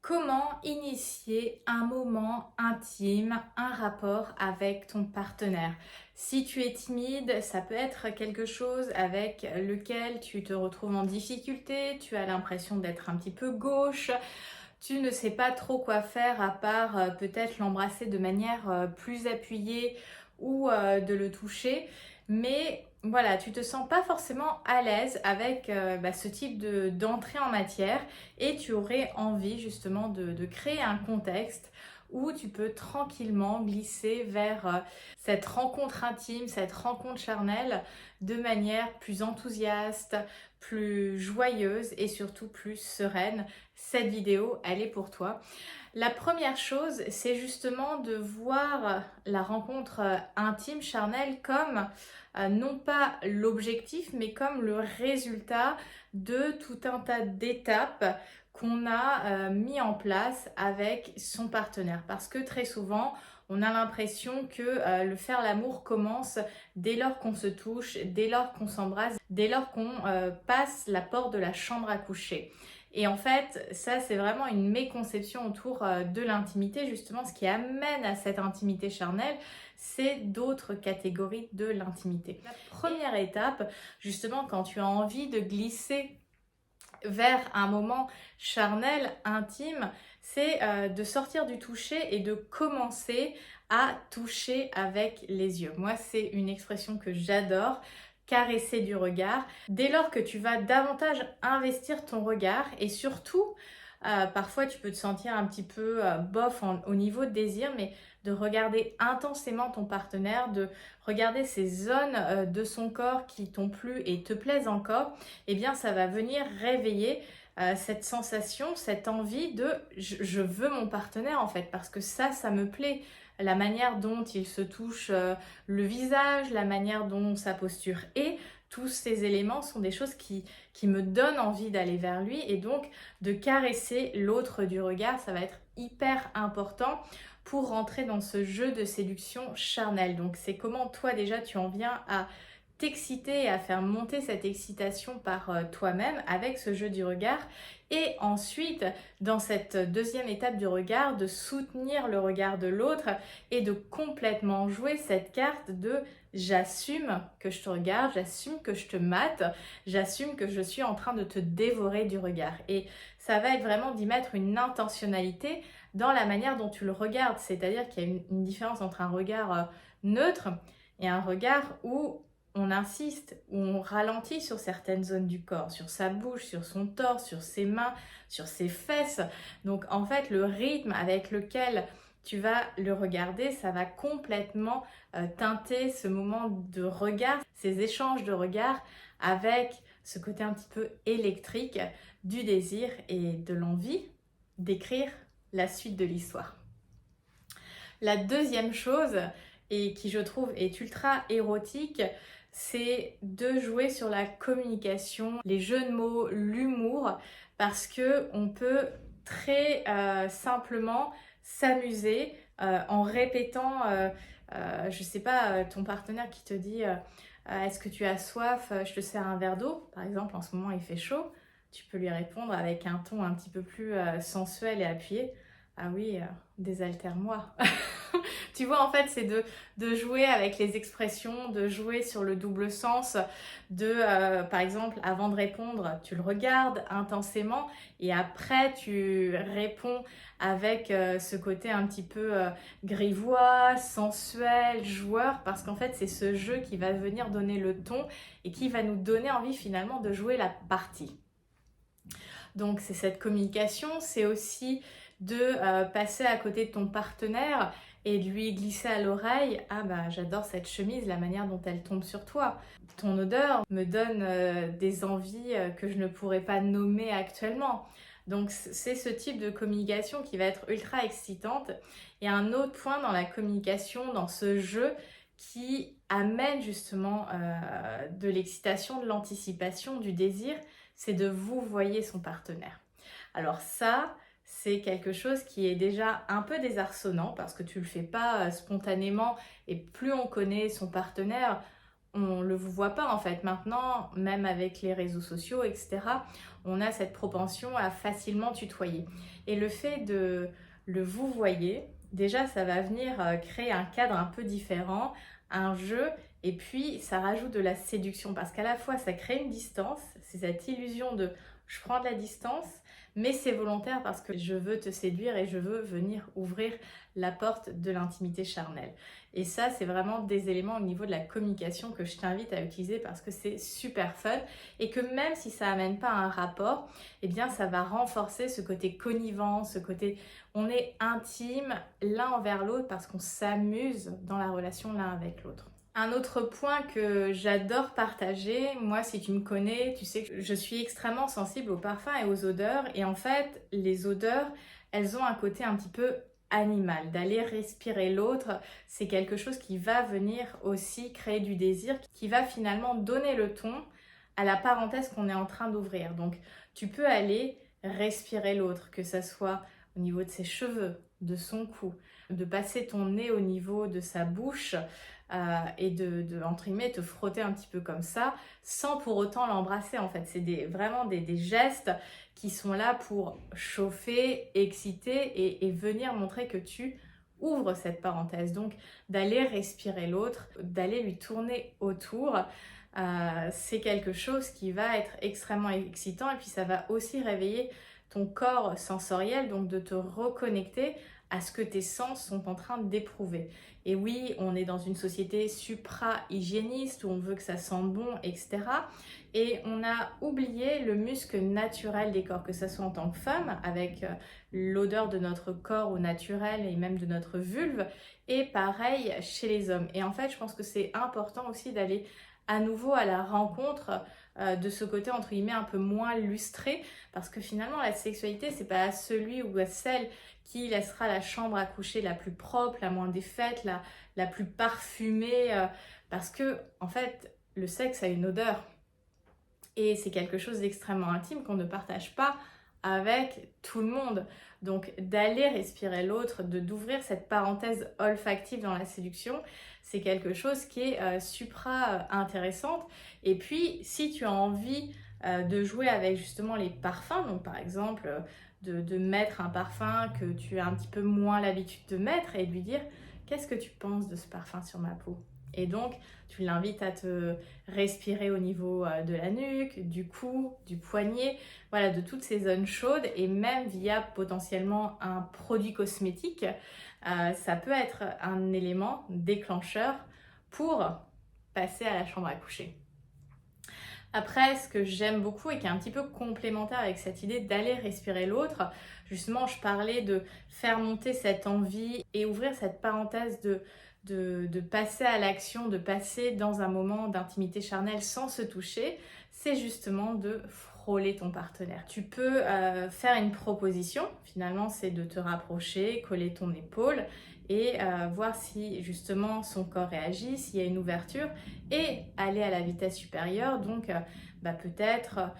Comment initier un moment intime, un rapport avec ton partenaire? Si tu es timide, ça peut être quelque chose avec lequel tu te retrouves en difficulté, tu as l'impression d'être un petit peu gauche, tu ne sais pas trop quoi faire à part peut-être l'embrasser de manière plus appuyée ou de le toucher. Mais voilà, tu te sens pas forcément à l'aise avec ce type d'entrée en matière et tu aurais envie justement de créer un contexte où tu peux tranquillement glisser vers cette rencontre intime, cette rencontre charnelle de manière plus enthousiaste, plus joyeuse et surtout plus sereine. Cette vidéo, elle est pour toi. La première chose, c'est justement de voir la rencontre intime, charnelle, comme non pas l'objectif, mais comme le résultat de tout un tas d'étapes qu'on a mis en place avec son partenaire. Parce que très souvent, on a l'impression que le faire l'amour commence dès lors qu'on se touche, dès lors qu'on s'embrasse, dès lors qu'on passe la porte de la chambre à coucher. Et en fait, ça, c'est vraiment une méconception autour de l'intimité. Justement, ce qui amène à cette intimité charnelle, c'est d'autres catégories de l'intimité. La première étape, justement, quand tu as envie de glisser vers un moment charnel, intime, c'est de sortir du toucher et de commencer à toucher avec les yeux. Moi, c'est une expression que j'adore, caresser du regard. Dès lors que tu vas davantage investir ton regard et surtout, parfois tu peux te sentir un petit peu bof au niveau de désir, mais de regarder intensément ton partenaire, de regarder ces zones de son corps qui t'ont plu et te plaisent encore, eh bien ça va venir réveiller cette sensation, cette envie de je veux mon partenaire en fait, parce que ça me plaît. La manière dont il se touche le visage, la manière dont sa posture est, tous ces éléments sont des choses qui me donnent envie d'aller vers lui et donc de caresser l'autre du regard, ça va être hyper important pour rentrer dans ce jeu de séduction charnelle. Donc c'est comment toi déjà tu en viens à t'exciter et à faire monter cette excitation par toi-même avec ce jeu du regard et ensuite dans cette deuxième étape du regard de soutenir le regard de l'autre et de complètement jouer cette carte de j'assume que je te regarde, j'assume que je te mate, j'assume que je suis en train de te dévorer du regard et ça va être vraiment d'y mettre une intentionnalité dans la manière dont tu le regardes, c'est-à-dire qu'il y a une différence entre un regard neutre et un regard où on insiste, où on ralentit sur certaines zones du corps, sur sa bouche, sur son torse, sur ses mains, sur ses fesses. Donc en fait, le rythme avec lequel tu vas le regarder, ça va complètement teinter ce moment de regard, ces échanges de regards avec ce côté un petit peu électrique du désir et de l'envie d'écrire la suite de l'histoire. La deuxième chose, et qui je trouve est ultra érotique, c'est de jouer sur la communication, les jeux de mots, l'humour, parce que on peut très simplement s'amuser en répétant, je sais pas, ton partenaire qui te dit est-ce que tu as soif? Je te sers un verre d'eau. Par exemple, en ce moment il fait chaud. Tu peux lui répondre avec un ton un petit peu plus sensuel et appuyé. Ah oui, désaltère-moi. Tu vois, en fait, c'est de jouer avec les expressions, de jouer sur le double sens, par exemple, avant de répondre, tu le regardes intensément et après, tu réponds avec ce côté un petit peu grivois, sensuel, joueur, parce qu'en fait, c'est ce jeu qui va venir donner le ton et qui va nous donner envie finalement de jouer la partie. Donc, c'est cette communication, c'est aussi de passer à côté de ton partenaire et de lui glisser à l'oreille « Ah bah j'adore cette chemise, la manière dont elle tombe sur toi. Ton odeur me donne des envies que je ne pourrais pas nommer actuellement. » Donc c'est ce type de communication qui va être ultra excitante. Et un autre point dans la communication, dans ce jeu, qui amène justement de l'excitation, de l'anticipation, du désir, c'est de vous voyer son partenaire. Alors ça, c'est quelque chose qui est déjà un peu désarçonnant parce que tu le fais pas spontanément et plus on connaît son partenaire, on le vous voit pas en fait. Maintenant, même avec les réseaux sociaux, etc., on a cette propension à facilement tutoyer. Et le fait de le vous voyez, déjà, ça va venir créer un cadre un peu différent, un jeu, et puis ça rajoute de la séduction parce qu'à la fois ça crée une distance, c'est cette illusion de je prends de la distance, mais c'est volontaire parce que je veux te séduire et je veux venir ouvrir la porte de l'intimité charnelle. Et ça, c'est vraiment des éléments au niveau de la communication que je t'invite à utiliser parce que c'est super fun et que même si ça amène pas à un rapport, eh bien ça va renforcer ce côté connivant, ce côté on est intime l'un envers l'autre parce qu'on s'amuse dans la relation l'un avec l'autre. Un autre point que j'adore partager, moi si tu me connais, tu sais que je suis extrêmement sensible aux parfums et aux odeurs. Et en fait, les odeurs, elles ont un côté un petit peu animal. D'aller respirer l'autre, c'est quelque chose qui va venir aussi créer du désir, qui va finalement donner le ton à la parenthèse qu'on est en train d'ouvrir. Donc tu peux aller respirer l'autre, que ça soit au niveau de ses cheveux, de son cou, de passer ton nez au niveau de sa bouche, et entre guillemets, te frotter un petit peu comme ça, sans pour autant l'embrasser en fait. C'est vraiment des gestes qui sont là pour chauffer, exciter et venir montrer que tu ouvres cette parenthèse. Donc d'aller respirer l'autre, d'aller lui tourner autour, c'est quelque chose qui va être extrêmement excitant et puis ça va aussi réveiller ton corps sensoriel, donc de te reconnecter à ce que tes sens sont en train d'éprouver. Et oui, on est dans une société supra-hygiéniste où on veut que ça sente bon, etc. Et on a oublié le muscle naturel des corps, que ce soit en tant que femme, avec l'odeur de notre corps au naturel et même de notre vulve, et pareil chez les hommes. Et en fait, je pense que c'est important aussi d'aller à nouveau à la rencontre de ce côté entre guillemets un peu moins lustré, parce que finalement la sexualité c'est pas celui ou celle qui laissera la chambre à coucher la plus propre, la moins défaite, la plus parfumée, parce que en fait le sexe a une odeur et c'est quelque chose d'extrêmement intime qu'on ne partage pas avec tout le monde. Donc d'aller respirer l'autre, d'ouvrir cette parenthèse olfactive dans la séduction, c'est quelque chose qui est supra intéressante. Et puis si tu as envie de jouer avec justement les parfums, donc par exemple de mettre un parfum que tu as un petit peu moins l'habitude de mettre et de lui dire qu'est-ce que tu penses de ce parfum sur ma peau? Et donc, tu l'invites à te respirer au niveau de la nuque, du cou, du poignet, voilà, de toutes ces zones chaudes et même via potentiellement un produit cosmétique, ça peut être un élément déclencheur pour passer à la chambre à coucher. Après, ce que j'aime beaucoup et qui est un petit peu complémentaire avec cette idée d'aller respirer l'autre, justement, je parlais de faire monter cette envie et ouvrir cette parenthèse de passer à l'action, de passer dans un moment d'intimité charnelle sans se toucher, c'est justement de frôler ton partenaire. Tu peux faire une proposition, finalement c'est de te rapprocher, coller ton épaule et voir si justement son corps réagit, s'il y a une ouverture et aller à la vitesse supérieure, donc peut-être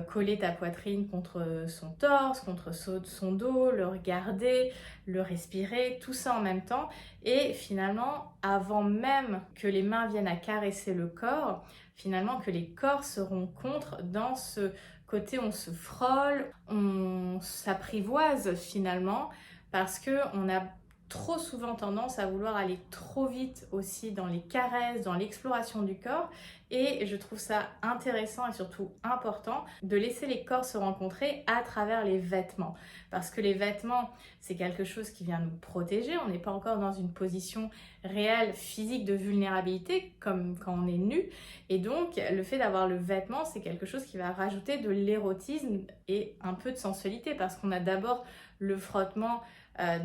coller ta poitrine contre son torse, contre son dos, le regarder, le respirer, tout ça en même temps. Et finalement, avant même que les mains viennent à caresser le corps, finalement que les corps se rencontrent dans ce côté on se frôle, on s'apprivoise finalement, parce qu'on a trop souvent tendance à vouloir aller trop vite aussi dans les caresses, dans l'exploration du corps. Et je trouve ça intéressant et surtout important de laisser les corps se rencontrer à travers les vêtements. Parce que les vêtements, c'est quelque chose qui vient nous protéger. On n'est pas encore dans une position réelle, physique de vulnérabilité comme quand on est nu. Et donc, le fait d'avoir le vêtement, c'est quelque chose qui va rajouter de l'érotisme et un peu de sensualité. Parce qu'on a d'abord le frottement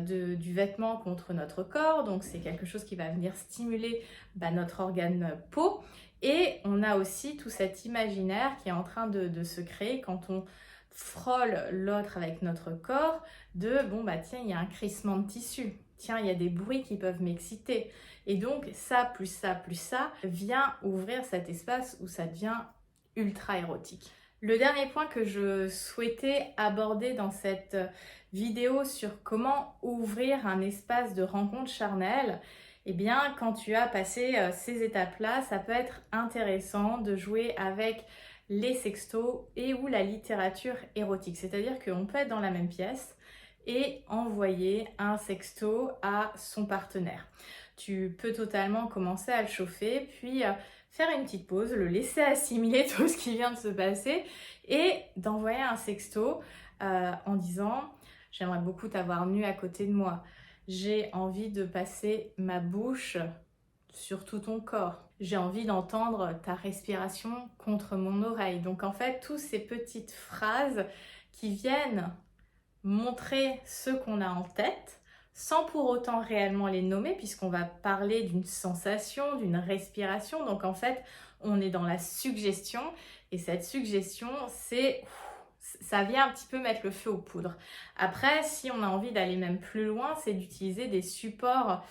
du vêtement contre notre corps. Donc, c'est quelque chose qui va venir stimuler notre organe peau. Et on a aussi tout cet imaginaire qui est en train de se créer quand on frôle l'autre avec notre corps de tiens, il y a un crissement de tissu, tiens, il y a des bruits qui peuvent m'exciter. Et donc ça plus ça plus ça vient ouvrir cet espace où ça devient ultra érotique. Le dernier point que je souhaitais aborder dans cette vidéo sur comment ouvrir un espace de rencontre charnelle, Eh bien, quand tu as passé ces étapes-là, ça peut être intéressant de jouer avec les sextos et ou la littérature érotique. C'est-à-dire qu'on peut être dans la même pièce et envoyer un sexto à son partenaire. Tu peux totalement commencer à le chauffer, puis faire une petite pause, le laisser assimiler tout ce qui vient de se passer et d'envoyer un sexto en disant « J'aimerais beaucoup t'avoir nu à côté de moi. J'ai envie de passer ma bouche sur tout ton corps. J'ai envie d'entendre ta respiration contre mon oreille. » Donc en fait, toutes ces petites phrases qui viennent montrer ce qu'on a en tête, sans pour autant réellement les nommer, puisqu'on va parler d'une sensation, d'une respiration. Donc en fait, on est dans la suggestion, et cette suggestion, ça vient un petit peu mettre le feu aux poudres. Après, si on a envie d'aller même plus loin, c'est d'utiliser des supports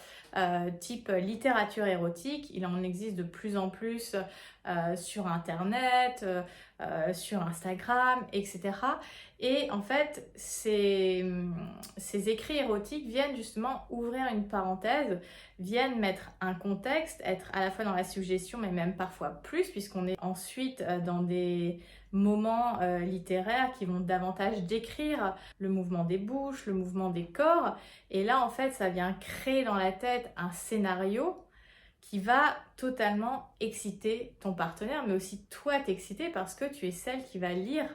type littérature érotique. Il en existe de plus en plus sur Internet, sur Instagram, etc. Et en fait, ces écrits érotiques viennent justement ouvrir une parenthèse, viennent mettre un contexte, être à la fois dans la suggestion, mais même parfois plus, puisqu'on est ensuite dans des moments littéraires qui vont davantage décrire le mouvement des bouches, le mouvement des corps. Et là, en fait, ça vient créer dans la tête un scénario qui va totalement exciter ton partenaire, mais aussi toi t'exciter parce que tu es celle qui va lire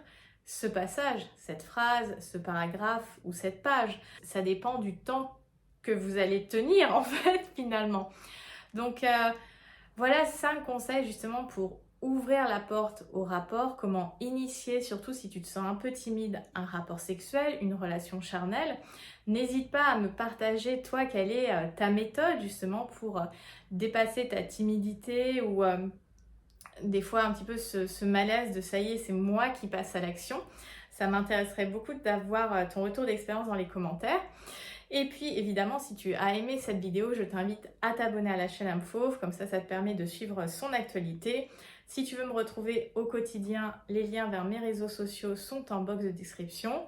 ce passage, cette phrase, ce paragraphe ou cette page. Ça dépend du temps que vous allez tenir en fait finalement. Donc voilà 5 conseils justement pour ouvrir la porte au rapport, comment initier, surtout si tu te sens un peu timide, un rapport sexuel, une relation charnelle. N'hésite pas à me partager, toi, quelle est ta méthode justement pour dépasser ta timidité ou des fois un petit peu ce malaise de ça y est, c'est moi qui passe à l'action. Ça m'intéresserait beaucoup d'avoir ton retour d'expérience dans les commentaires. Et puis évidemment, si tu as aimé cette vidéo, je t'invite à t'abonner à la chaîne Âme Fauve, comme ça te permet de suivre son actualité. Si tu veux me retrouver au quotidien, les liens vers mes réseaux sociaux sont en box de description.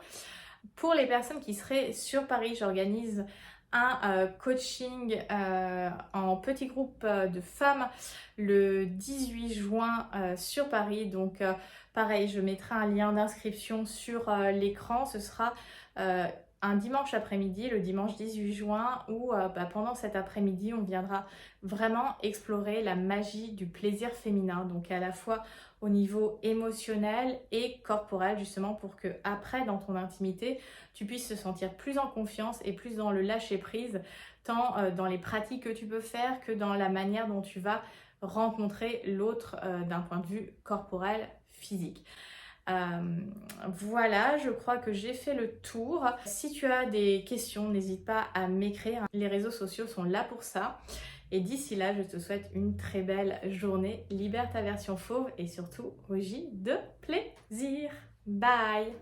Pour les personnes qui seraient sur Paris, j'organise un coaching en petit groupe de femmes le 18 juin sur Paris. Donc pareil, je mettrai un lien d'inscription sur l'écran. Ce sera un dimanche après-midi, le dimanche 18 juin, où pendant cet après-midi, on viendra vraiment explorer la magie du plaisir féminin. Donc à la fois au niveau émotionnel et corporel, justement pour que après, dans ton intimité, tu puisses te sentir plus en confiance et plus dans le lâcher-prise, tant dans les pratiques que tu peux faire que dans la manière dont tu vas rencontrer l'autre d'un point de vue corporel, physique. Voilà, je crois que j'ai fait le tour. Si tu as des questions, n'hésite pas à m'écrire. Les réseaux sociaux sont là pour ça. Et d'ici là, je te souhaite une très belle journée. Libère ta version fauve et surtout, rougis de plaisir. Bye!